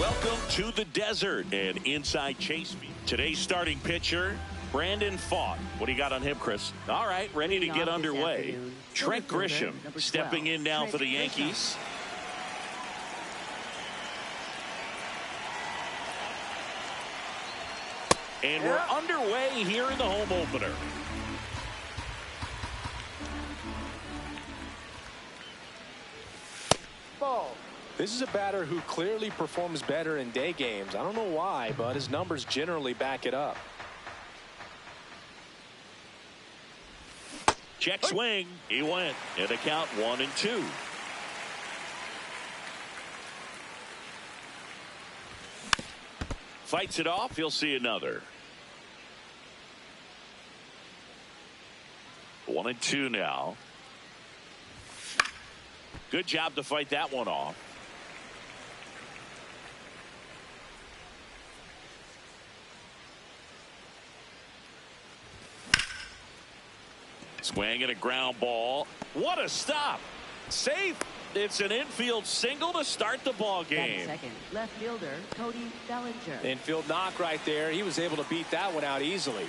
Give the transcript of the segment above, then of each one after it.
Welcome to the desert and inside Chase Field. Today's starting pitcher, Brandon Pfaadt. What do you got on him, Chris? All right, ready to get underway. Trent Grisham stepping in now for the Yankees. And we're underway here in the home opener. Ball. This is a batter who clearly performs better in day games. I don't know why, but his numbers generally back it up. Check swing. He went. And the count 1-2. Fights it off. He'll see another. 1-2 now. Good job to fight that one off. Swing and a ground ball. What a stop. Safe. It's an infield single to start the ball game. Second, left fielder Cody Bellinger. Infield knock right there. He was able to beat that one out easily.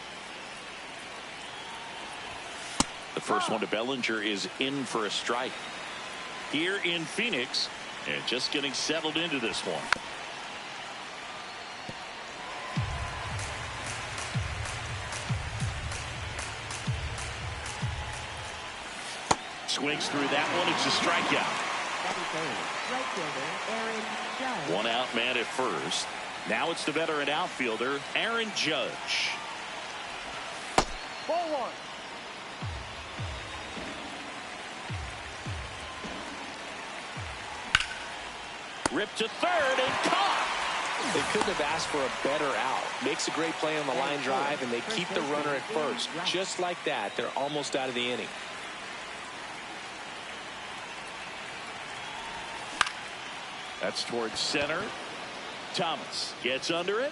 The first one to Bellinger is in for a strike. Here in Phoenix, and just getting settled into this one. Swings through that one. It's a strikeout. Right fielder Aaron Judge. One out man at first. Now it's the veteran outfielder Aaron Judge. Ball one. Ripped to third and caught. They couldn't have asked for a better out. Makes a great play on the line drive, and they keep the runner at first. Just like that, they're almost out of the inning. That's towards center. Thomas gets under it.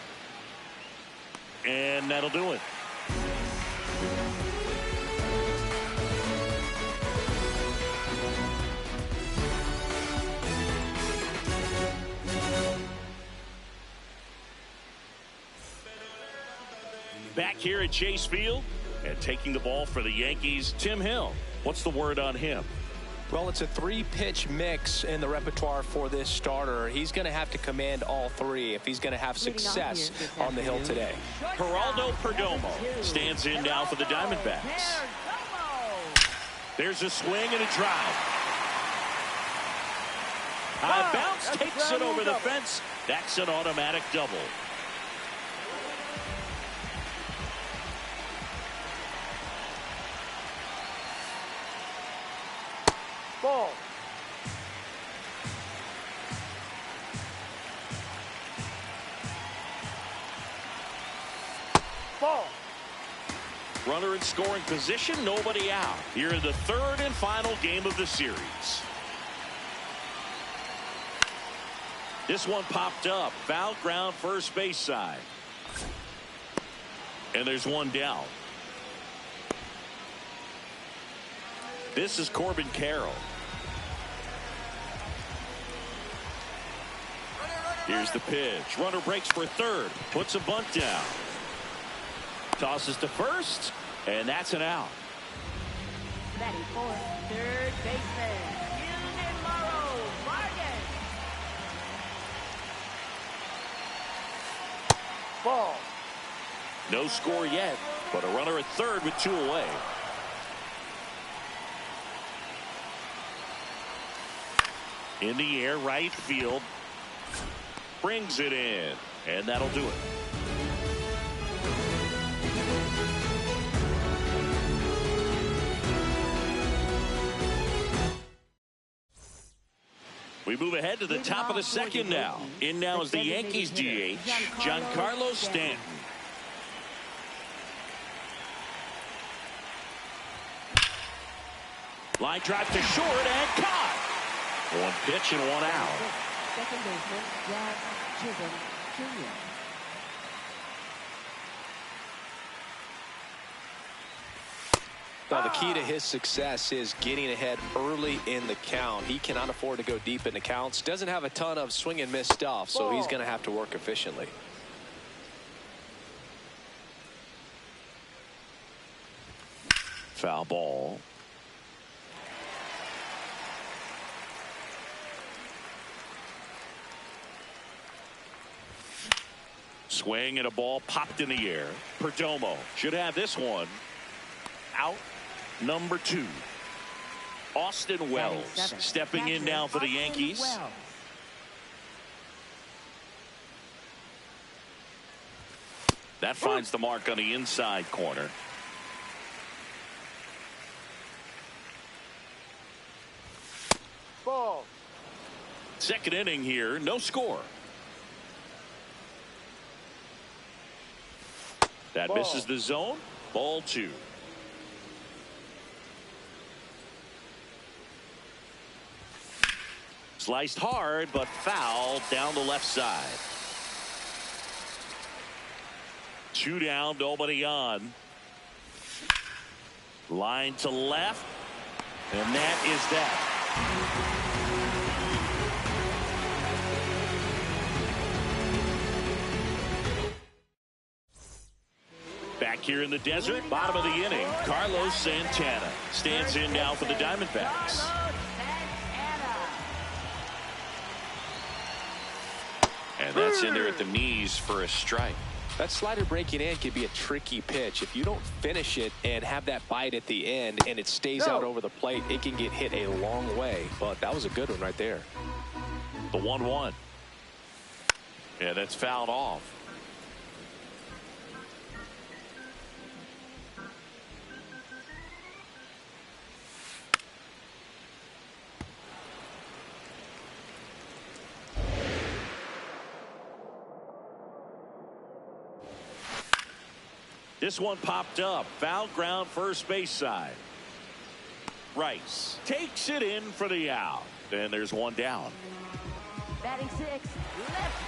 And that'll do it. Back here at Chase Field and taking the ball for the Yankees, Tim Hill. What's the word on him? Well, it's a 3-pitch mix in the repertoire for this starter. He's going to have to command all three if he's going to have success on the hill today. Geraldo Perdomo stands in now for the Diamondbacks. There's a swing and a drive. High bounce takes it over the fence. That's an automatic double. Ball. Ball. Runner in scoring position, nobody out. Here in the third and final game of the series. This one popped up. Foul ground first base side. And there's one down. This is Corbin Carroll. Here's the pitch. Runner breaks for third. Puts a bunt down. Tosses to first. And that's an out. Batting fourth, third baseman Morrow Vargas. Ball. No score yet, but a runner at third with two away. In the air, right field. Brings it in, and that'll do it. We move ahead to the top of the second now. In now is the Yankees DH, Giancarlo Stanton. Line drive to short and caught. One pitch and one out. Second baseman Jack Chisholm Jr. Now, the key to his success is getting ahead early in the count. He cannot afford to go deep in the counts. Doesn't have a ton of swing and miss stuff, so he's going to have to work efficiently. Foul ball. Swing and a ball popped in the air. Perdomo should have this one. Out number 2. Austin Wells stepping in now for the Yankees. That finds the mark on the inside corner. Ball. Second inning here, no score. That misses the zone. Ball 2. Sliced hard, but fouled down the left side. 2 down, nobody on. Line to left, and that is that. Back here in the desert, bottom of the inning, Carlos Santana stands in now for the Diamondbacks. And that's in there at the knees for a strike. That slider breaking in can be a tricky pitch. If you don't finish it and have that bite at the end and it stays out over the plate, it can get hit a long way. But that was a good one right there. The 1-1. Yeah, that's fouled off. This one popped up. Foul ground, first base side. Rice takes it in for the out. And there's one down. Batting 6, left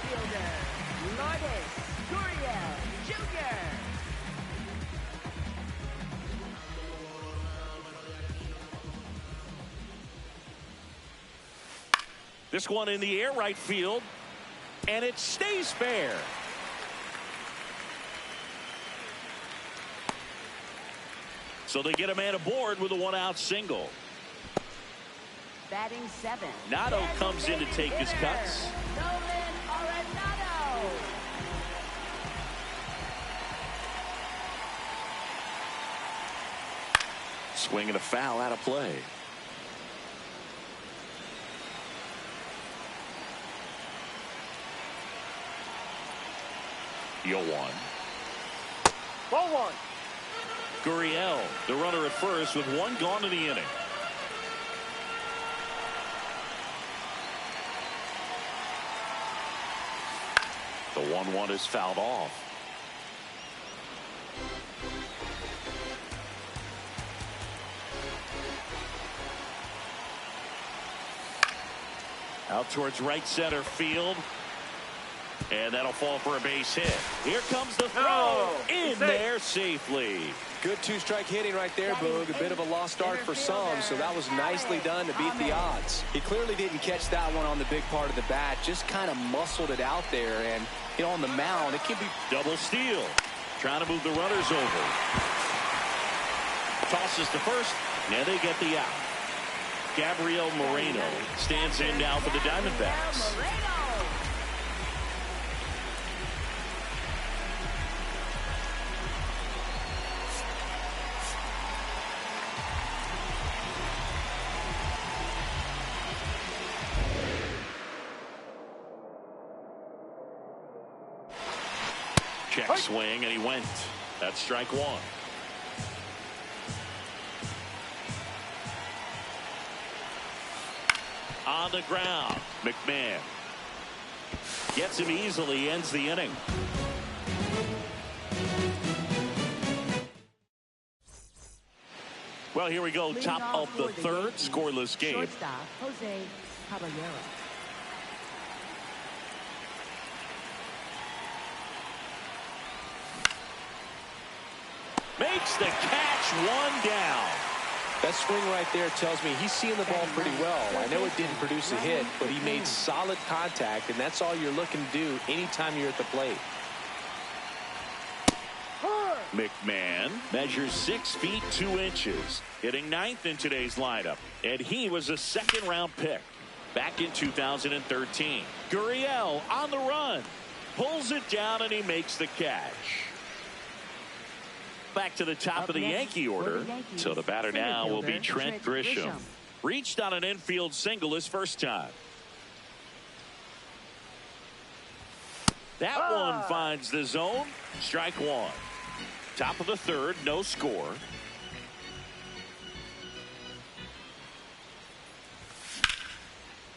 fielder, Lourdes Gurriel Jr. This one in the air, right field. And it stays fair. So they get a man aboard with a 1-out single. Batting 7. Nato comes in to take his cuts. Nolan Arenado. Swing and a foul out of play. Yo 1. Ball 1. Gurriel, the runner at first with 1 gone in the inning. The 1-1 is fouled off. Out towards right center field. And that'll fall for a base hit. Here comes the throw. In there safely. Good 2-strike hitting right there, Boog. A bit of a lost start for some, so that was nicely done to beat the odds. He clearly didn't catch that one on the big part of the bat, just kind of muscled it out there. And, you know, on the mound, it can be double steal. Trying to move the runners over. Tosses to first, and they get the out. Gabriel Moreno stands in now for the Diamondbacks. Check swing, and he went. That's strike 1. On the ground, McMahon gets him easily, ends the inning. Well, here we go, top of the third, scoreless game. Shortstop, Jose Caballero. Makes the catch, 1 down. That swing right there tells me he's seeing the ball pretty well. I know it didn't produce a hit, but he made solid contact, and that's all you're looking to do anytime you're at the plate. McMahon measures 6 feet 2 inches, hitting 9th in today's lineup, and he was a second-round pick back in 2013. Gurriel on the run, pulls it down, and he makes the catch. Back to the top of the Yankee order. So the batter now will be Trent Grisham. Reached on an infield single his first time. That one finds the zone. Strike 1. Top of the third, no score.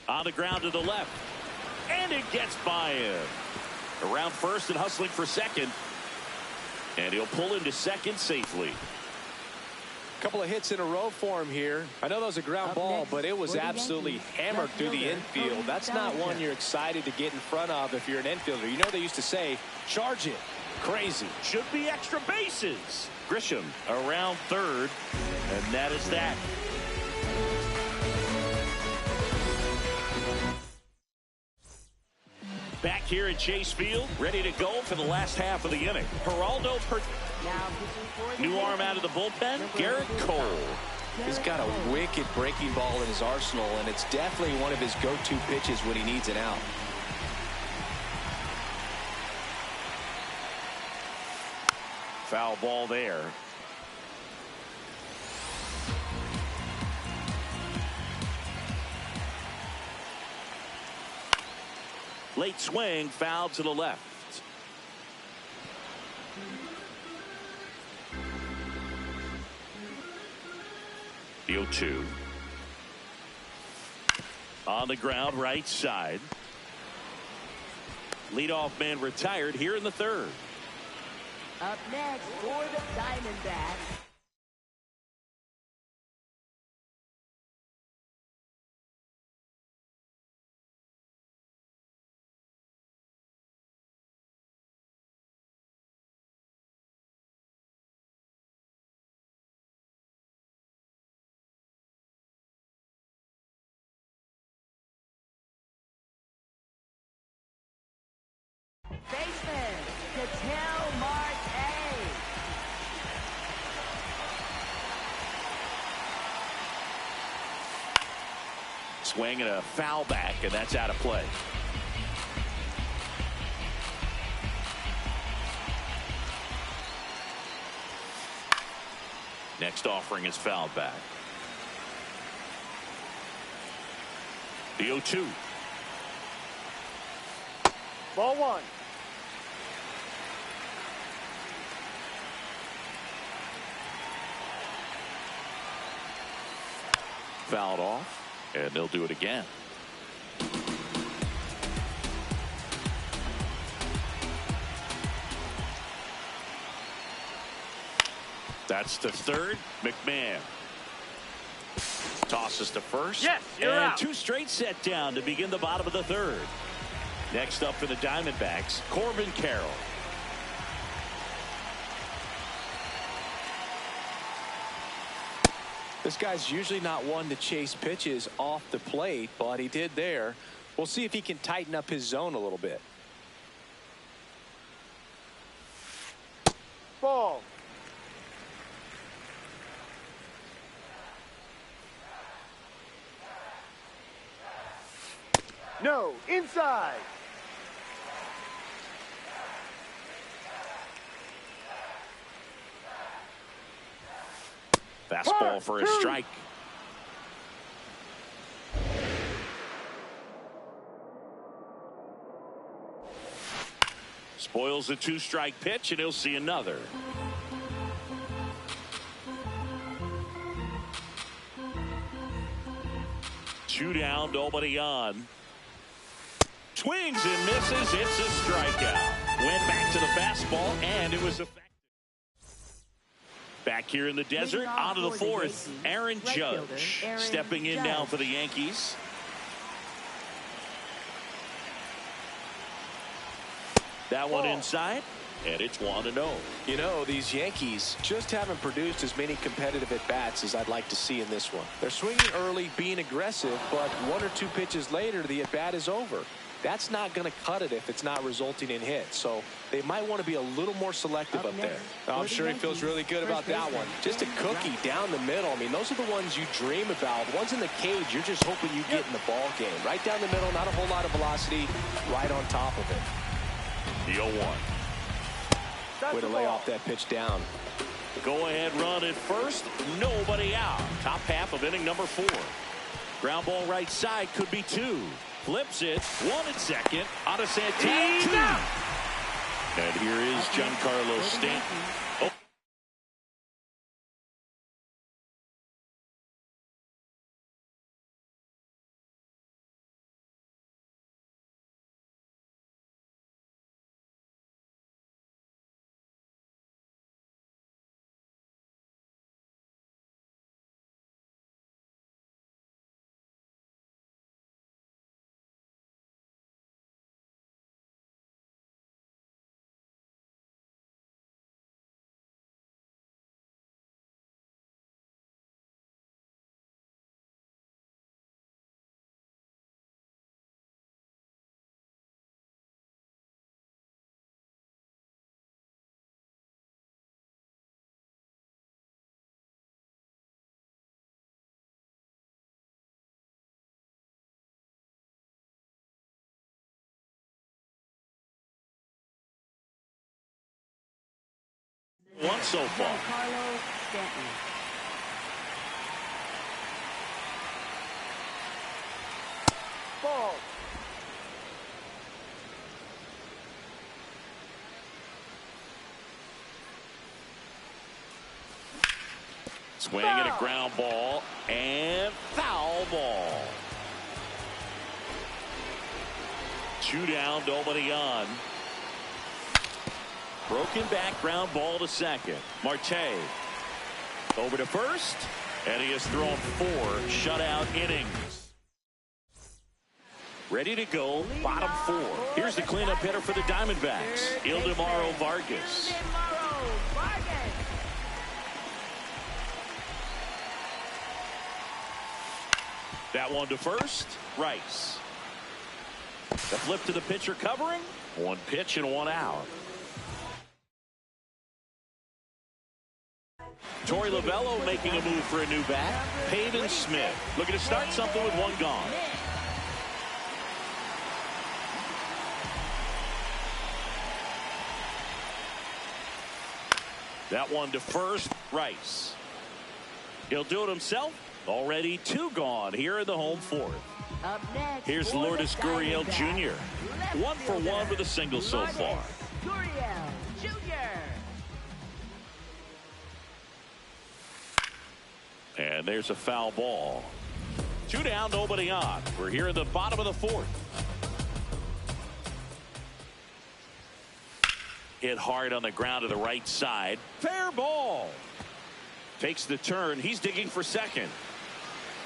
On the ground to the left. And it gets by him. Around first and hustling for second. And he'll pull into second safely. Couple of hits in a row for him here. I know that was a ground ball, but it was absolutely hammered through the infield. That's not one you're excited to get in front of if you're an infielder. You know they used to say, charge it. Crazy. Should be extra bases. Grisham around third, and that is that. Back here at Chase Field, ready to go for the last half of the inning. Geraldo new arm out of the bullpen, Garrett Cole. He's got a wicked breaking ball in his arsenal, and it's definitely one of his go-to pitches when he needs an out. Foul ball there. Late swing, foul to the left. The 0-2. On the ground, right side. Leadoff man retired here in the third. Up next for the Diamondbacks. Baseman, Ketel Marte. Swing and a foul back, and that's out of play. Next offering is fouled back. The 0-2. Ball one. Fouled off, and they'll do it again. That's the third. McMahon tosses to first. Yes, you're and out. Two straight set down to begin the bottom of the third. Next up for the Diamondbacks, Corbin Carroll. This guy's usually not one to chase pitches off the plate, but he did there. We'll see if he can tighten up his zone a little bit. Ball. No, inside. Fastball for a strike. Spoils a two-strike pitch, and he'll see another. Two down, nobody on. Swings and misses. It's a strikeout. Went back to the fastball, and it was effective. Back here in the desert, on to the fourth. Aaron Judge stepping in now for the Yankees. That one inside, and it's 1-0. You know, these Yankees just haven't produced as many competitive at-bats as I'd like to see in this one. They're swinging early, being aggressive, but one or two pitches later, the at-bat is over. That's not going to cut it if it's not resulting in hits. So they might want to be a little more selective up there. I'm sure he feels really good about that one. Just a cookie down the middle. I mean, those are the ones you dream about. Ones in the cage, you're just hoping you get in the ball game. Right down the middle, not a whole lot of velocity, right on top of it. The 0-1. Way to lay off that pitch down. Go-ahead run at first, nobody out. Top half of inning number 4. Ground ball right side, could be 2. Flips it, 1 at second, out of Santana, 2. And here is Giancarlo Stanton. One so far. Carlos Stanton. Ball. Swing and a ground ball and foul ball. 2 down, nobody on. Broken back, ground ball to second. Marte over to first, and he has thrown 4 shutout innings. Ready to go, bottom 4. Here's the cleanup hitter for the Diamondbacks, Ildemaro Vargas. That one to first, Rice. The flip to the pitcher covering. 1 pitch and 1 out. Torey Lovullo making a move for a new bat. Pavin Smith looking to start something with 1 gone. That one to first, Rice. He'll do it himself. Already 2 gone here in the home 4th. Up next, Here's Lourdes Gurriel Jr. 1 for 1 with a single so far. Gurriel Jr. And there's a foul ball. 2 down, nobody on. We're here in the bottom of the 4th. Hit hard on the ground to the right side. Fair ball. Takes the turn. He's digging for second.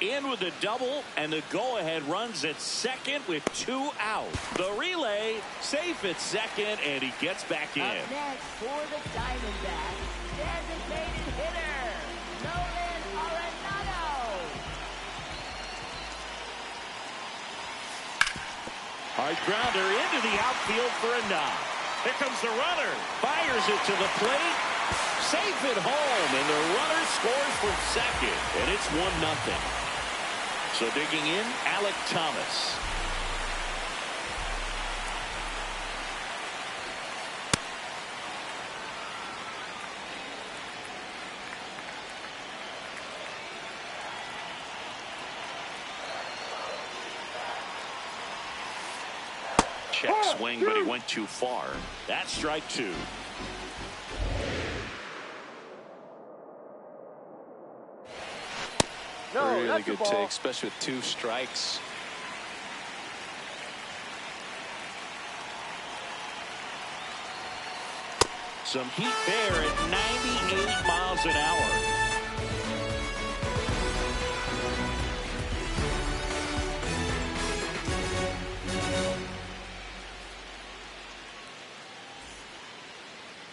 In with the double, and the go-ahead runs at second with 2 out. The relay safe at second, and he gets back in. Up next for the Diamondbacks, designated hitter, Nolan Arenado. Hard grounder into the outfield for a knock. Here comes the runner. Fires it to the plate. Safe at home, and the runner scores from second, and it's 1-0. So digging in, Alek Thomas. Check swing, but he went too far. That's strike 2. No, Really that's good the ball. take, especially with 2 strikes. Some heat there at 98 miles an hour.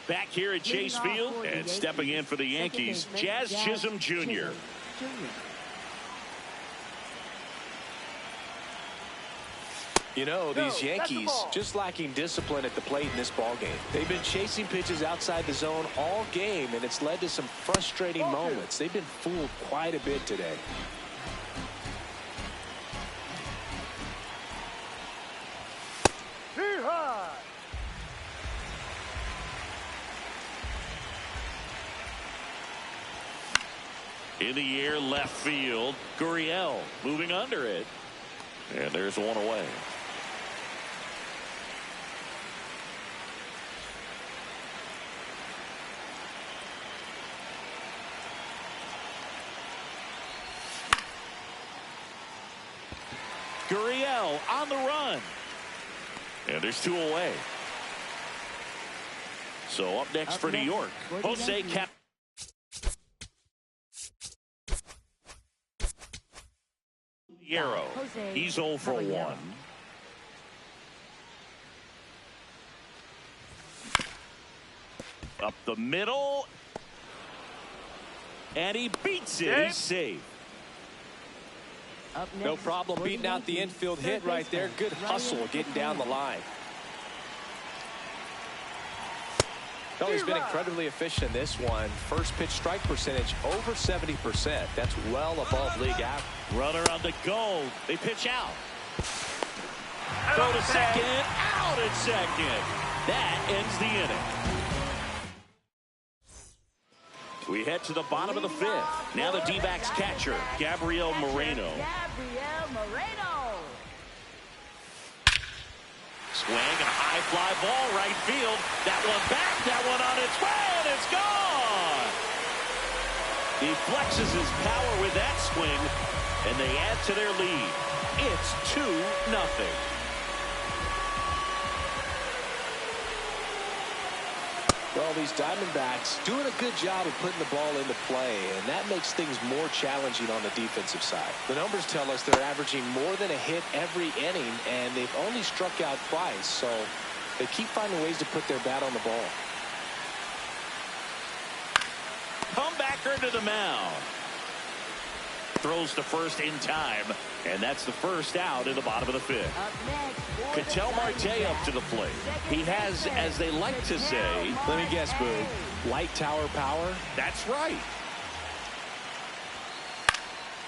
Back here at Chase Field and stepping in for the Yankees, Jazz Chisholm Jr. You know, these Yankees just lacking discipline at the plate in this ballgame. They've been chasing pitches outside the zone all game, and it's led to some frustrating moments. They've been fooled quite a bit today. In the air, left field. Gurriel moving under it. And there's 1 away. Gurriel on the run. And there's 2 away. So up next for New York, Jose Cap. He's 0 for 1. Up the middle. And he beats it. He's safe. No problem beating out the infield hit right there. Good hustle getting down the line. Oh, he's been incredibly efficient in this one. First pitch strike percentage over 70%. That's well above league average. Runner on the go. They pitch out. Throw to second. Out at second. That ends the inning. We head to the bottom of the fifth. Now the D-backs catcher, Gabriel Moreno. Swing and a high fly ball right field. That one back, that one on its way, and it's gone. He flexes his power with that swing, and they add to their lead. It's 2-0. Well, these Diamondbacks doing a good job of putting the ball into play, and that makes things more challenging on the defensive side. The numbers tell us they're averaging more than a hit every inning, and they've only struck out twice, so they keep finding ways to put their bat on the ball. Comebacker to the mound. Throws to first in time, and that's the first out in the bottom of the fifth. Ketel Marte up to the plate. He has, as they like to say, let me guess, Boo, light tower power? That's right.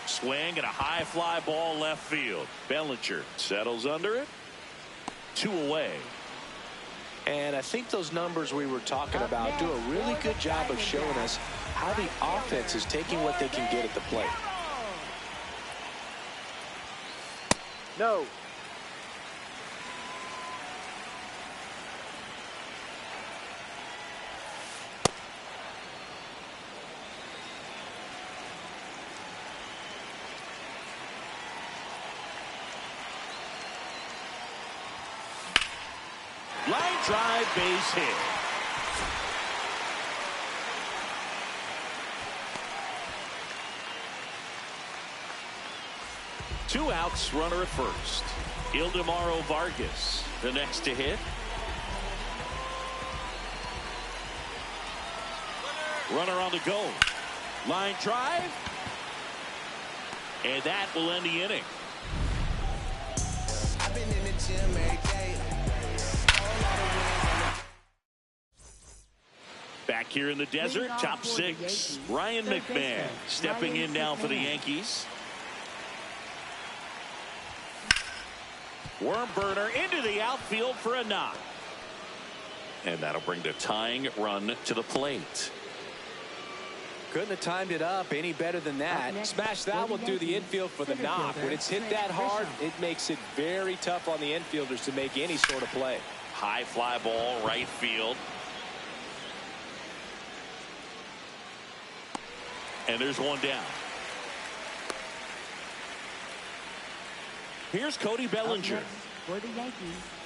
Swing and a high fly ball left field. Bellinger settles under it. 2 away. And I think those numbers we were talking about do a really good job of showing us how the offense is taking what they can get at the plate. No. Line drive, base hit. Two outs, runner at first. Ildemaro Vargas, the next to hit. Runner on the go. Line drive. And that will end the inning. I've been in the gym every day. Back here in the desert, top 6. Ryan McMahon stepping in now for the Yankees. Worm burner into the outfield for a knock. And that'll bring the tying run to the plate. Couldn't have timed it up any better than that. Smash that one through the infield for the knock. When it's hit that hard, it makes it very tough on the infielders to make any sort of play. High fly ball right field. And there's one down. Here's Cody Bellinger. For the Yankees,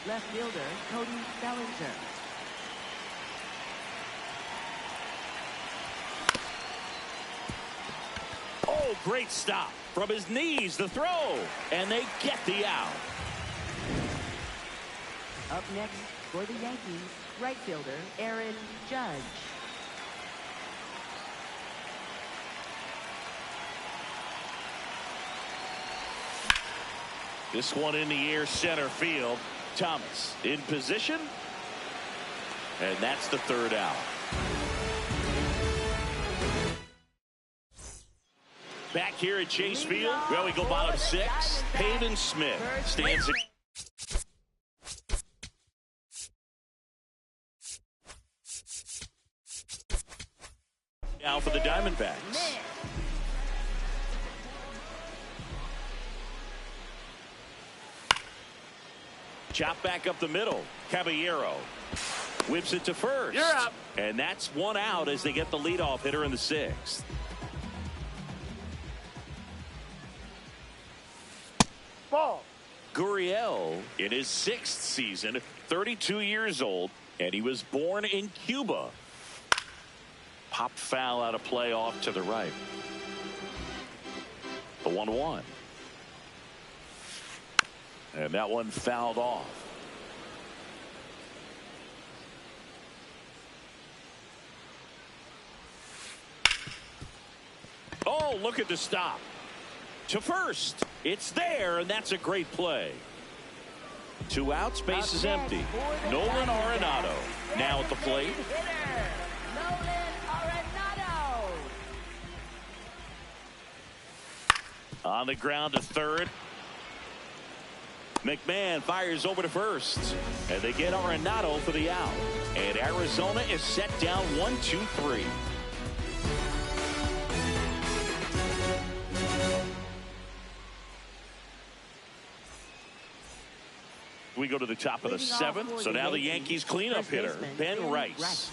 left fielder Cody Bellinger. Oh, great stop. From his knees, the throw. And they get the out. Up next for the Yankees, right fielder Aaron Judge. This one in the air, center field. Thomas in position. And that's the third out. Back here at Chase Field, well, we go bottom 6. Pavin Smith stands at now for the Diamondbacks. Chop back up the middle. Caballero whips it to first. You're up. And that's one out as they get the leadoff hitter in the 6th. Ball. Gurriel in his 6th season, 32 years old, and he was born in Cuba. Pop foul out of play off to the right. The 1-1. And that one fouled off. Oh, look at the stop. To first. It's there, and that's a great play. 2 outs, base is empty. Nolan Arenado now at the plate. On the ground to third. McMahon fires over to first. And they get Arenado for the out. And Arizona is set down 1-2-3. We go to the top of the seventh. So now the Yankees cleanup hitter, Ben Rice.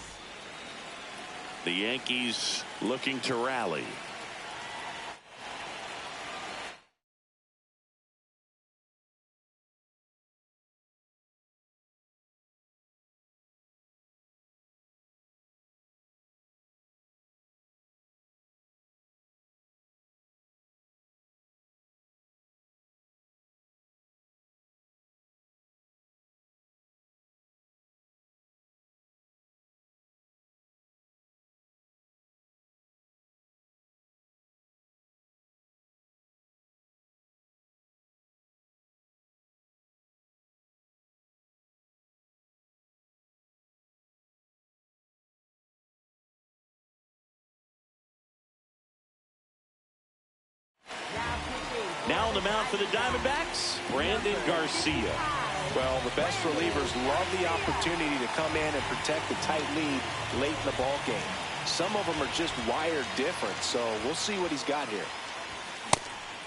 The Yankees looking to rally. Now on the mound for the Diamondbacks, Brandon Garcia. Well, the best relievers love the opportunity to come in and protect the tight lead late in the ball game. Some of them are just wired different, so we'll see what he's got here.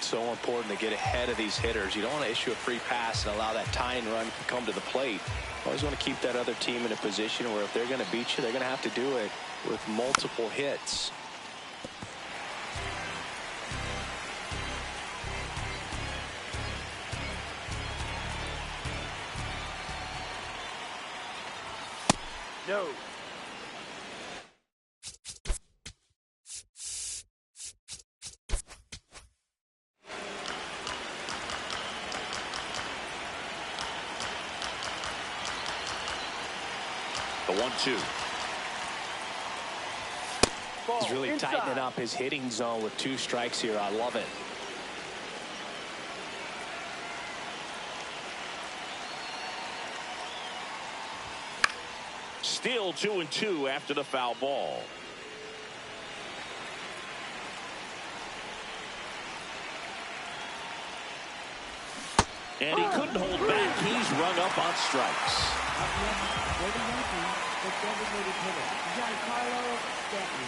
So important to get ahead of these hitters. You don't want to issue a free pass and allow that tying run to come to the plate. Always want to keep that other team in a position where if they're going to beat you, they're going to have to do it with multiple hits. No. The 1-2. He's really tightening up his hitting zone with 2 strikes here. I love it. Still 2-2 after the foul ball. And he couldn't hold back. He's rung up on strikes. Up next for the Yankees, the designated hitter, Giancarlo Stanton.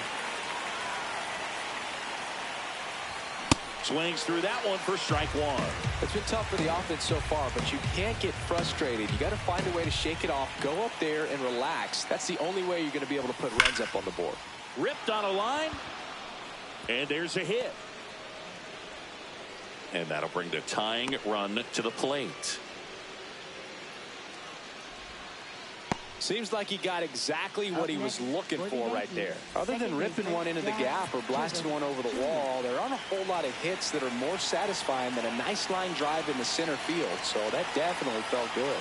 Swings through that one for strike 1. It's been tough for the offense so far, but you can't get frustrated. You got to find a way to shake it off, go up there and relax. That's the only way you're going to be able to put runs up on the board. Ripped on a line. And there's a hit. And that'll bring the tying run to the plate. Seems like he got exactly what he was looking for right there. Other than ripping one into the gap or blasting one over the wall, there aren't a whole lot of hits that are more satisfying than a nice line drive in the center field. So that definitely felt good.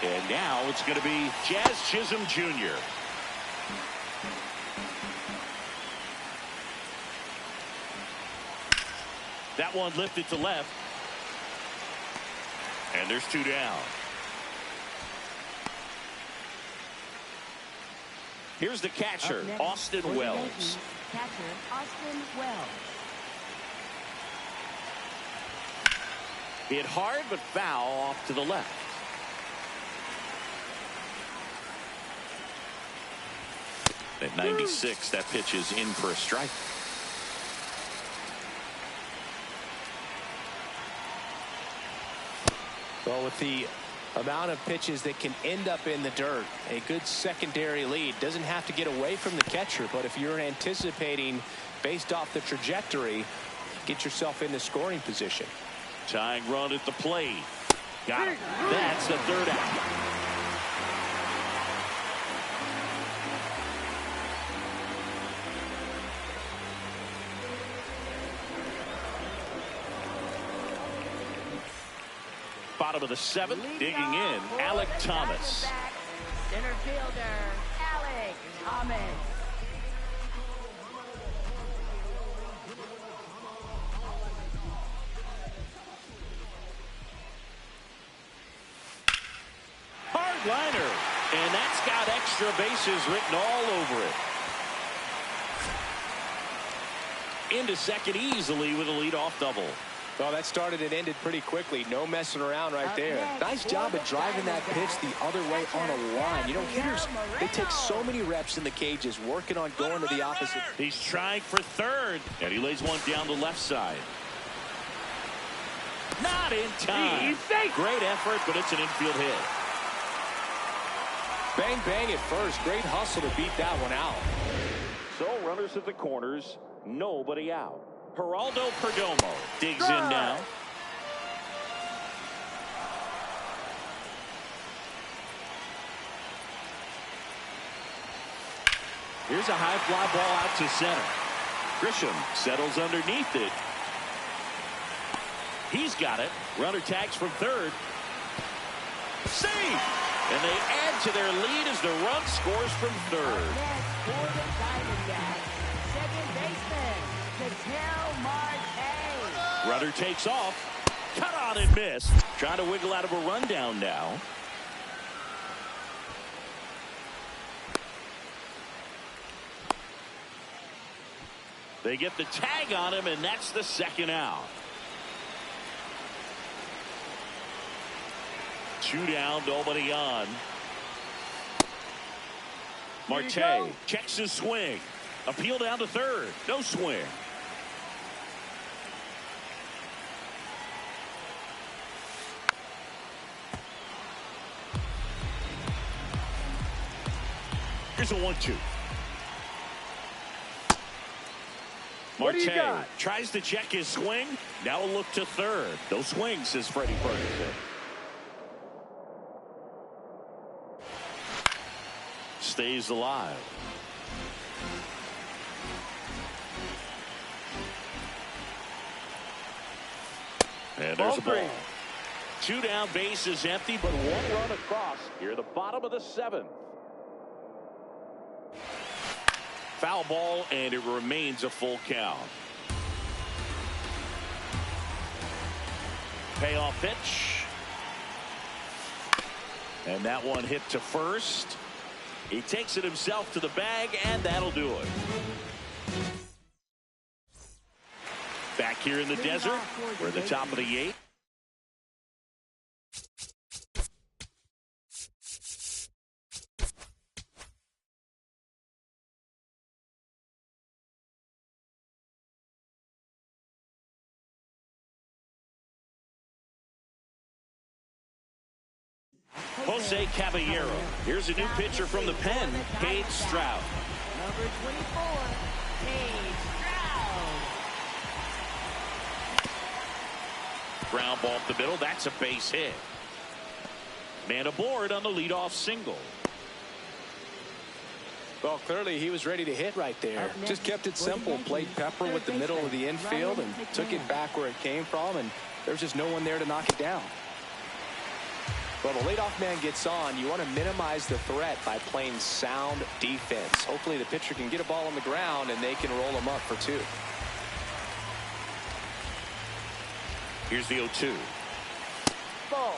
And now it's going to be Jazz Chisholm Jr. That one lifted to left. And there's 2 down. Here's the catcher, Austin Wells. Yankees, catcher, Austin Wells. Hit hard but foul off to the left. At 96, that pitch is in for a strike. Well, with the amount of pitches that can end up in the dirt, a good secondary lead. Doesn't have to get away from the catcher, but if you're anticipating based off the trajectory, get yourself in the scoring position. Tying run at the plate. Got him. That's the 3rd out. Bottom of the 7th, digging in, Alec Thomas. Center fielder, Alec Thomas. Hard liner, and that's got extra bases written all over it. Into second easily with a leadoff double. Well, that started and ended pretty quickly. No messing around right there. Nice job of driving that pitch the other way on a line. You know, hitters, they take so many reps in the cages working on going to the opposite. He's trying for 3rd, and he lays one down the left side. Not in time. Great effort, but it's an infield hit. Bang, bang at first. Great hustle to beat that one out. So runners at the corners, nobody out. Geraldo Perdomo digs in now. Here's a high fly ball out to center. Grisham settles underneath it. He's got it. Runner tags from third. Save! And they add to their lead as the run scores from third. For the Diamondbacks, second baseman, Ketel Marte. Runner takes off. Cut on and miss. Trying to wiggle out of a rundown now. They get the tag on him, and that's the second out. 2 down, nobody on. Marte checks his swing. Appeal down to third. No swing. Here's a 1-2. Marte tries to check his swing. Now a look to third. No swing, says Freddie Ferguson. Stays alive. And there's a ball. 2 down, base is empty, but 1 run across here at the bottom of the 7th. Foul ball, and it remains a full count. Payoff pitch. And that one hit to first. He takes it himself to the bag, and that'll do it. Back here in the desert, we're at the top of the 8th. Jose Caballero. Here's a new pitcher from the pen, Paige Stroud. Number 24, Paige Stroud. Ground ball up the middle. That's a base hit. Man aboard on the leadoff single. Well, clearly he was ready to hit right there. Just kept it simple. Played pepper with the middle of the infield and took it back where it came from, and there's just no one there to knock it down. Well, the leadoff man gets on. You want to minimize the threat by playing sound defense. Hopefully the pitcher can get a ball on the ground and they can roll him up for 2. Here's the 0-2. Ball.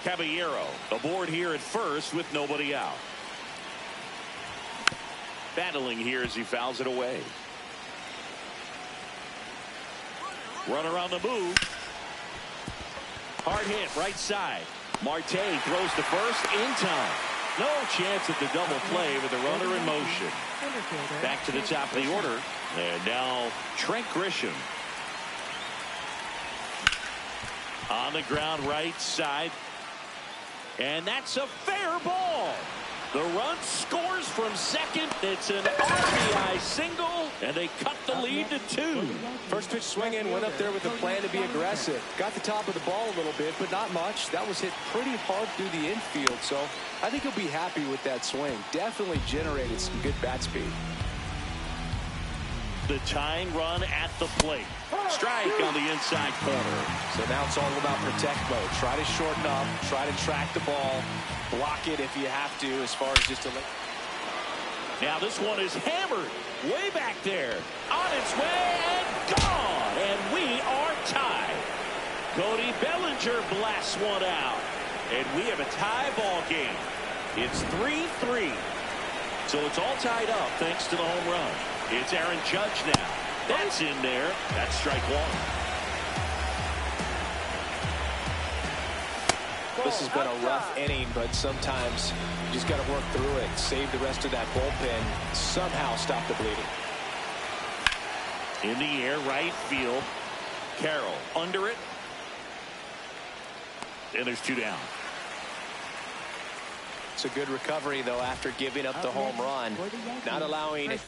Caballero aboard here at first with nobody out. Battling here as he fouls it away. Runner on the move. Hard hit right side. Marte throws to first in time. No chance at the double play with the runner in motion. Back to the top of the order. And now Trent Grisham. On the ground right side. And that's a fair ball. The run scores from second. It's an RBI single, and they cut the lead to 2. First pitch swing in, went up there with a plan to be aggressive. Got the top of the ball a little bit, but not much. That was hit pretty hard through the infield, so I think he'll be happy with that swing. Definitely generated some good bat speed. The tying run at the plate. Strike on the inside corner. So now it's all about protect mode. Try to shorten up, try to track the ball, block it if you have to as far as just a... Now this one is hammered way back there. On its way and gone. And we are tied. Cody Bellinger blasts one out. And we have a tie ball game. It's 3-3. So it's all tied up thanks to the home run. It's Aaron Judge now. That's in there. That's strike 1. This has been a rough inning, but sometimes you just got to work through it, save the rest of that bullpen, somehow stop the bleeding. In the air, right field. Carroll under it. And there's 2 down. It's a good recovery, though, after giving up the home run, not allowing it.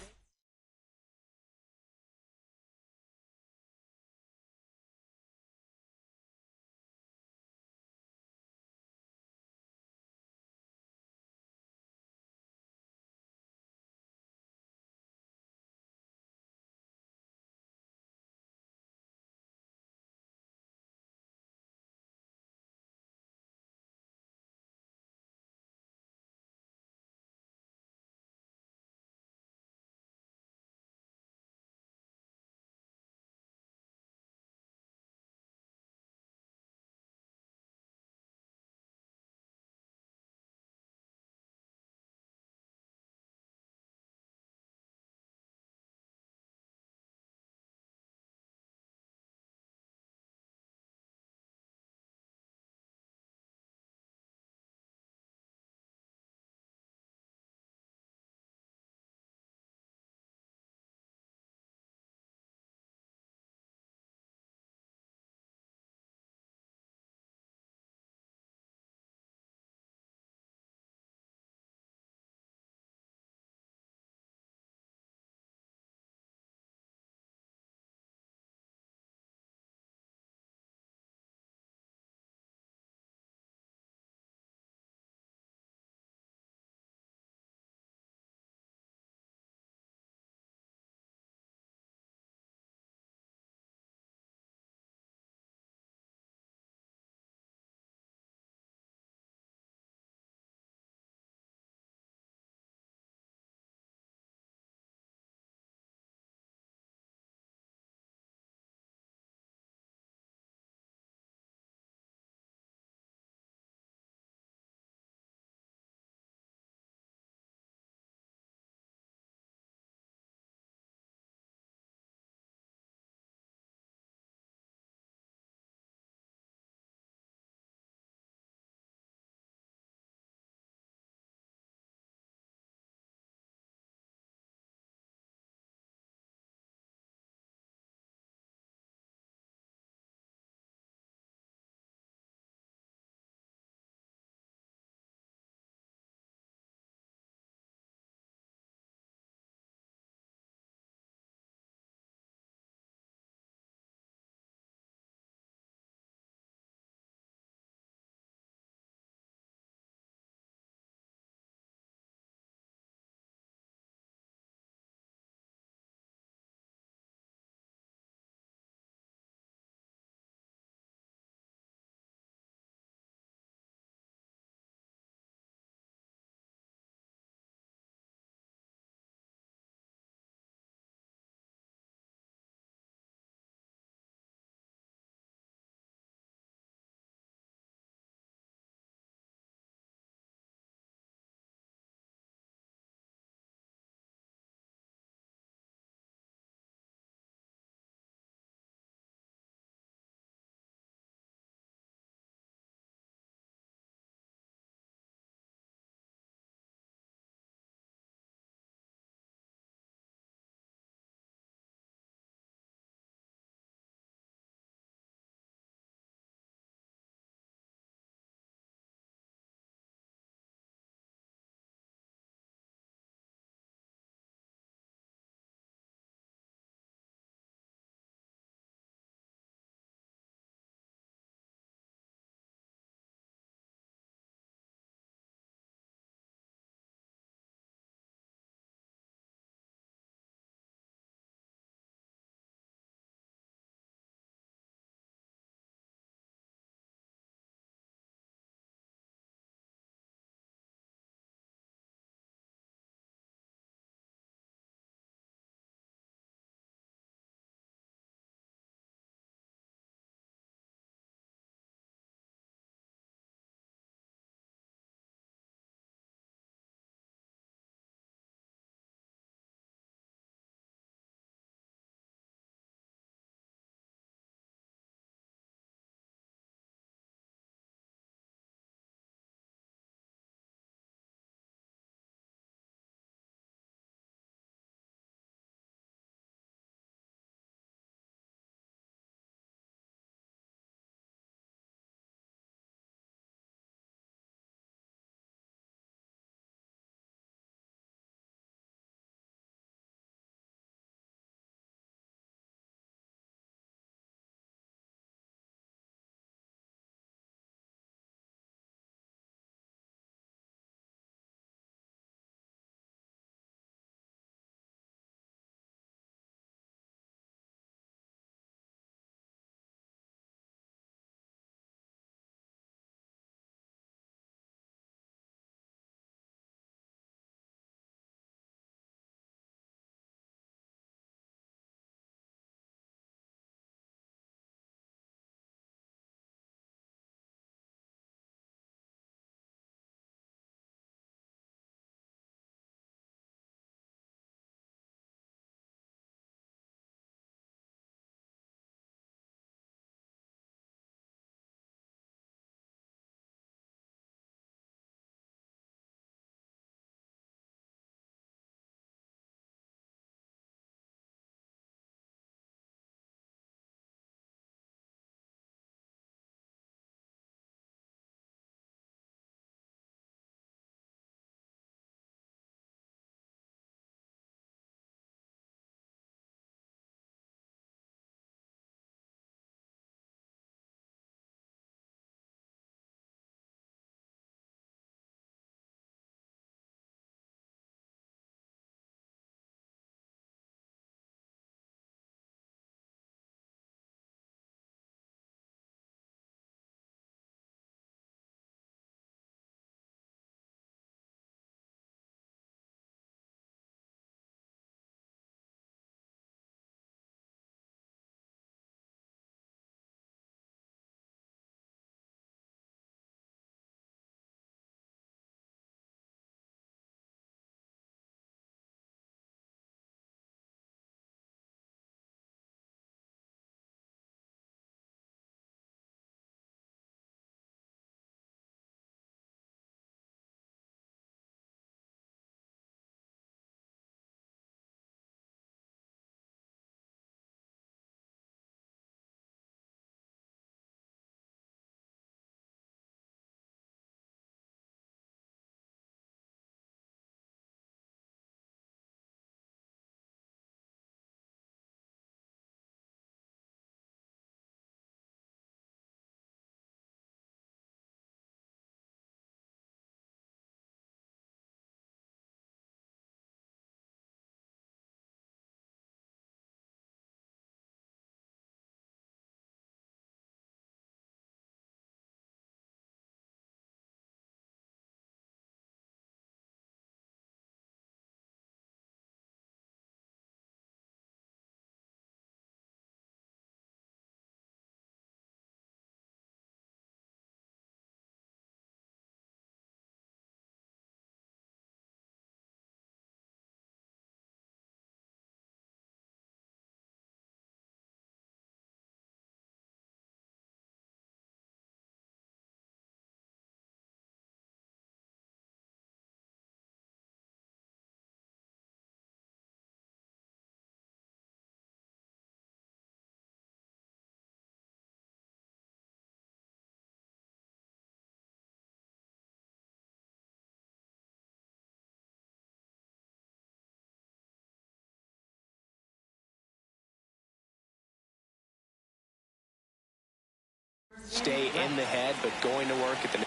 stay in the head, but going to work at the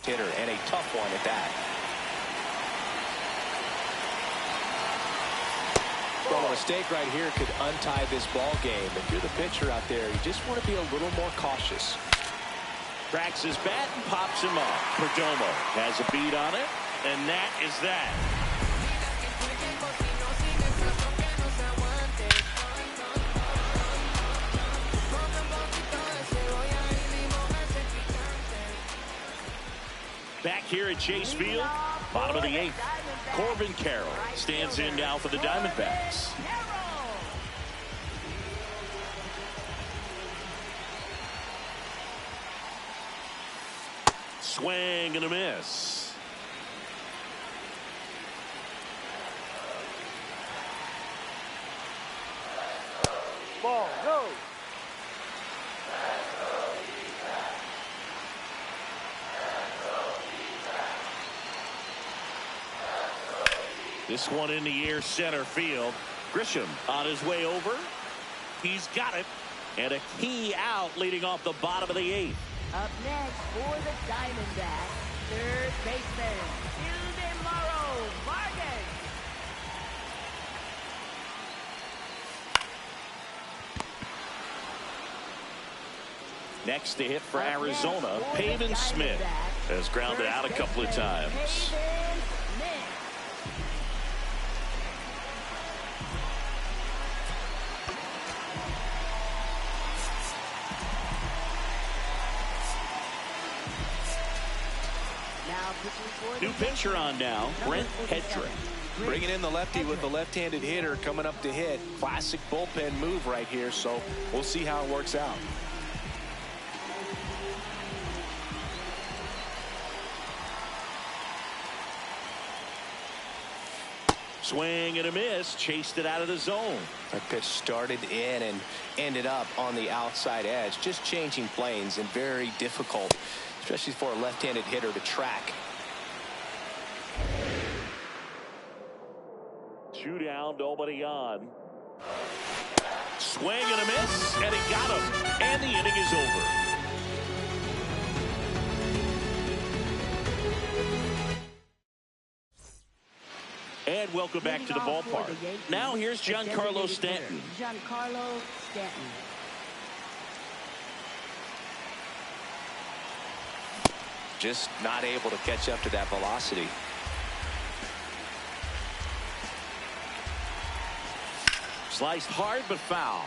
hitter, and a tough one at that. Well, a mistake right here could untie this ball game. If you're the pitcher out there, you just want to be a little more cautious. Cracks his bat and pops him up. Perdomo has a beat on it, and that is that. Back here at Chase Field, bottom of the 8th. Corbin Carroll stands in now for the Diamondbacks. Swing and a miss. Ball, go. This one in the air, center field. Grisham on his way over. He's got it. And a key out leading off the bottom of the 8th. Up next for the Diamondbacks, third baseman, Ildemaro Vargas. Next to hit for Arizona, Pavin Smith has grounded out a couple of times. New pitcher on now, Brent Hedrick. Bringing in the lefty with the left-handed hitter coming up to hit. Classic bullpen move right here, so we'll see how it works out. Swing and a miss, chased it out of the zone. That pitch started in and ended up on the outside edge. Just changing planes and very difficult, especially for a left-handed hitter to track. 2 down, nobody on. Swing and a miss, and he got him. And the inning is over. And welcome back to the ballpark. Now here's Giancarlo Stanton. Giancarlo Stanton. Just not able to catch up to that velocity. Sliced hard but foul.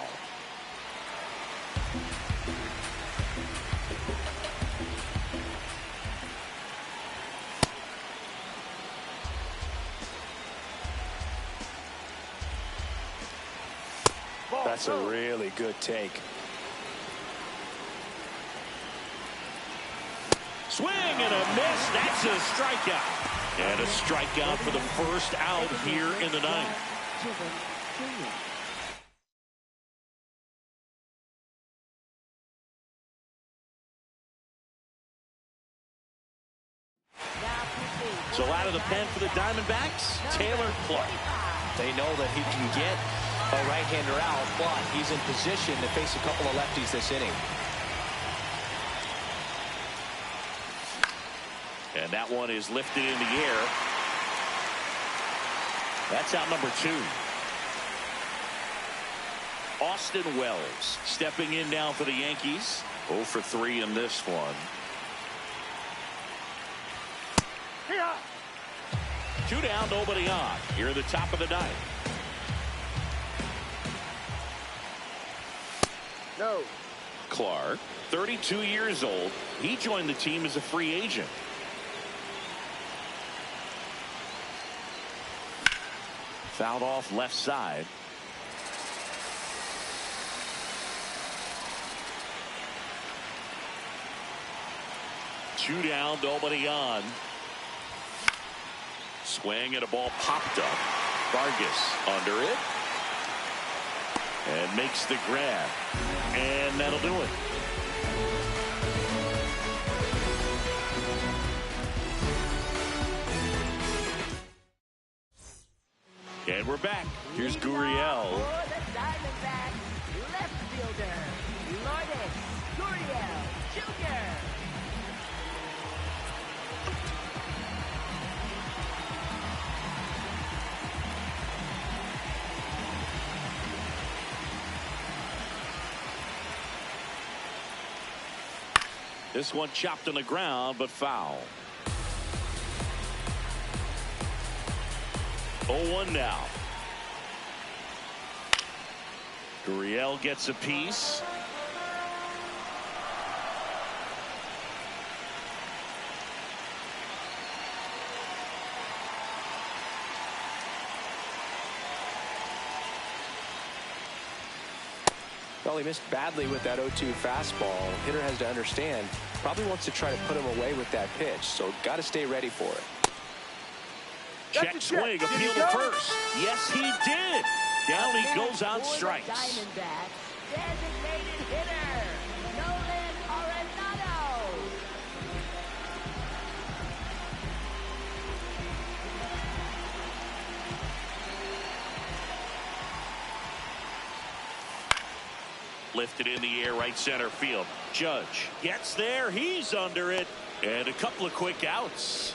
That's a really good take. Swing and a miss. That's a strikeout. And a strikeout for the first out here in the ninth. So out of the pen for the Diamondbacks, Taylor Clark. They know that he can get a right-hander out, but he's in position to face a couple of lefties this inning. And that one is lifted in the air. That's out number 2. Austin Wells stepping in now for the Yankees. 0 for 3 in this one. 2 down, nobody on. Here at the top of the 9th. No. Clark, 32 years old. He joined the team as a free agent. Fouled off left side. Two down, nobody on. Swing and a ball popped up. Vargas under it. And makes the grab. And that'll do it. And we're back. Here's Gurriel. Diamondbacks left fielder, Lourdes Gurriel Jr. This one chopped on the ground, but foul. 0-1 now. Gurriel gets a piece. Well, he missed badly with that 0-2 fastball. Hitter has to understand, probably wants to try to put him away with that pitch, so got to stay ready for it. Check swing, appeal to first. Yes, he did. Down he goes on strikes. Diamondbacks designated hitter, Nolan Arenado. Lifted in the air, right center field. Judge gets there. He's under it. And a couple of quick outs.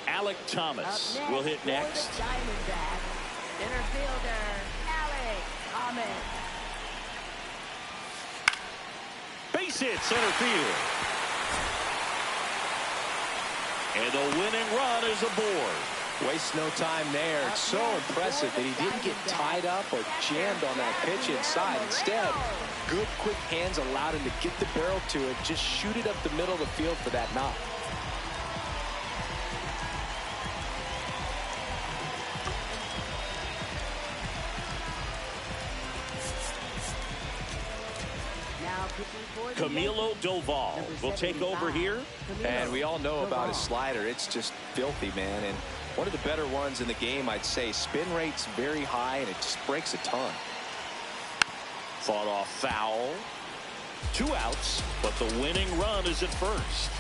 Alec Thomas will hit next. For the Diamondbacks, center fielder, Alec Thomas. Base hit center field. And the winning run is aboard. Wastes no time there. It's so impressive that he didn't get tied up or jammed on that pitch inside. Instead, good quick hands allowed him to get the barrel to it, just shoot it up the middle of the field for that knock. Camilo Doval will take over here. And we all know about his slider. It's just filthy, man. And one of the better ones in the game, I'd say. Spin rate's very high, and it just breaks a ton. Fought off foul. 2 outs, but the winning run is at first.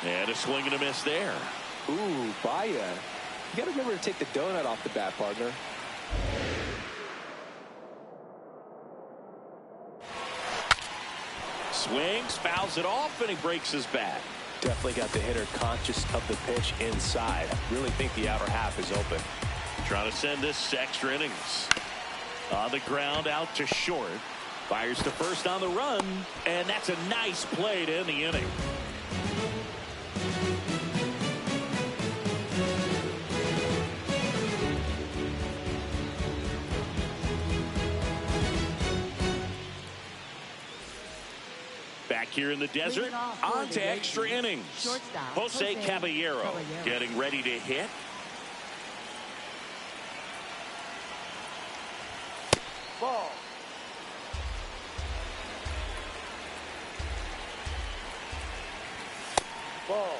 And a swing and a miss there. Ooh, Baya. You got to remember to take the donut off the bat, partner. Swings, fouls it off, and he breaks his bat. Definitely got the hitter conscious of the pitch inside. Really think the outer half is open. Trying to send this to extra innings. On the ground, out to short. Fires to first on the run, and that's a nice play to end the inning. Back here in the desert, on to extra innings. Jose Caballero getting ready to hit. Ball. Ball.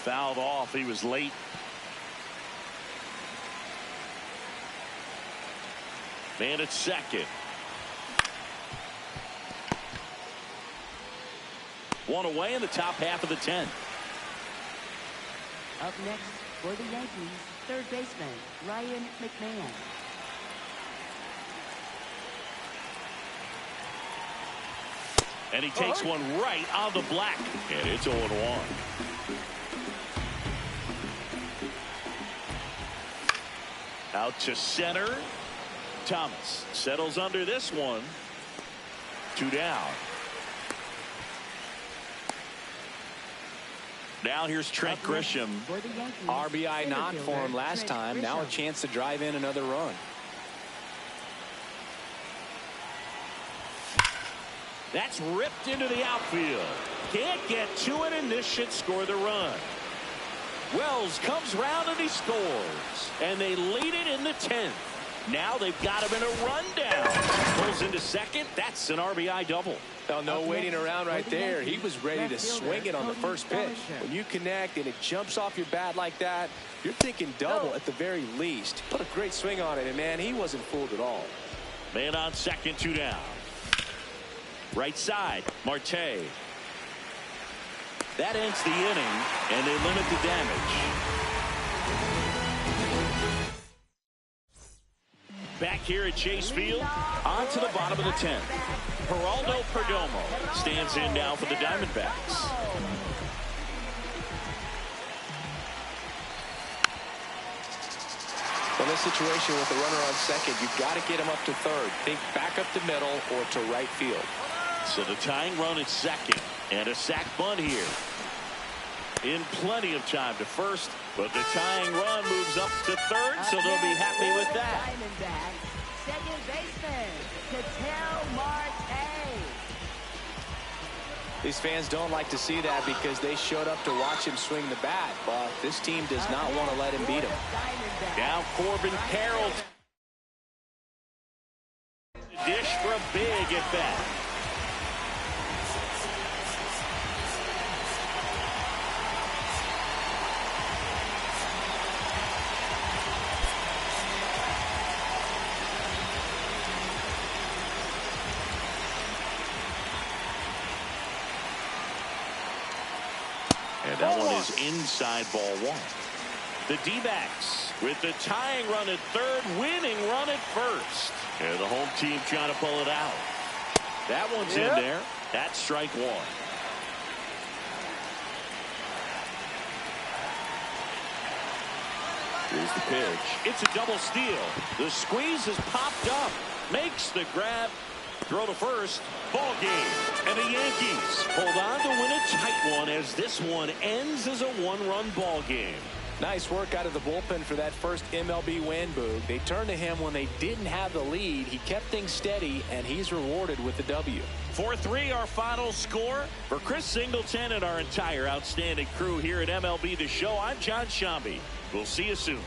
Fouled off. He was late. Man at second. One away in the top half of the 10th. Up next for the Yankees, third baseman Ryan McMahon. And he takes one right on the black. And it's 0-1. Out to center. Thomas settles under this one. 2 down. Now here's Trent Grisham. RBI knock for him last time. Now a chance to drive in another run. That's ripped into the outfield. Can't get to it, and this should score the run. Wells comes round and he scores. And they lead it in the 10th. Now they've got him in a rundown. Pulls into second. That's an RBI double. Oh, no waiting around right there. He was ready to swing it on the first pitch. When you connect and it jumps off your bat like that, you're thinking double at the very least. Put a great swing on it, and man, he wasn't fooled at all. Man on second, 2 down. Right side, Marte. That ends the inning, and they limit the damage. Back here at Chase Field, on to the bottom of the 10th. Geraldo Perdomo stands in now for the Diamondbacks. In this situation with the runner on second, you've got to get him up to third. Think back up the middle or to right field. So the tying run at second, and a sac bunt here. In plenty of time to first, but the tying run moves up to third, so they'll be happy with that. Second baseman, Marte. These fans don't like to see that because they showed up to watch him swing the bat, but this team does not want to let him beat him. Now Corbin Carroll. Dish for a big at bat. And that one is inside, ball 1. The D-backs with the tying run at third, winning run at first. And the home team trying to pull it out. That one's in there. That's strike 1. Here's the pitch. It's a double steal. The squeeze is popped up. Makes the grab. Throw to first. Ball game. And the Yankees hold on to win a tight one as this one ends as a 1-run ball game. Nice work out of the bullpen for that first MLB win, Boog. They turned to him when they didn't have the lead. He kept things steady, and he's rewarded with the W. 4-3 our final score. For Chris Singleton and our entire outstanding crew here at MLB The Show, I'm John Shambi. We'll see you soon.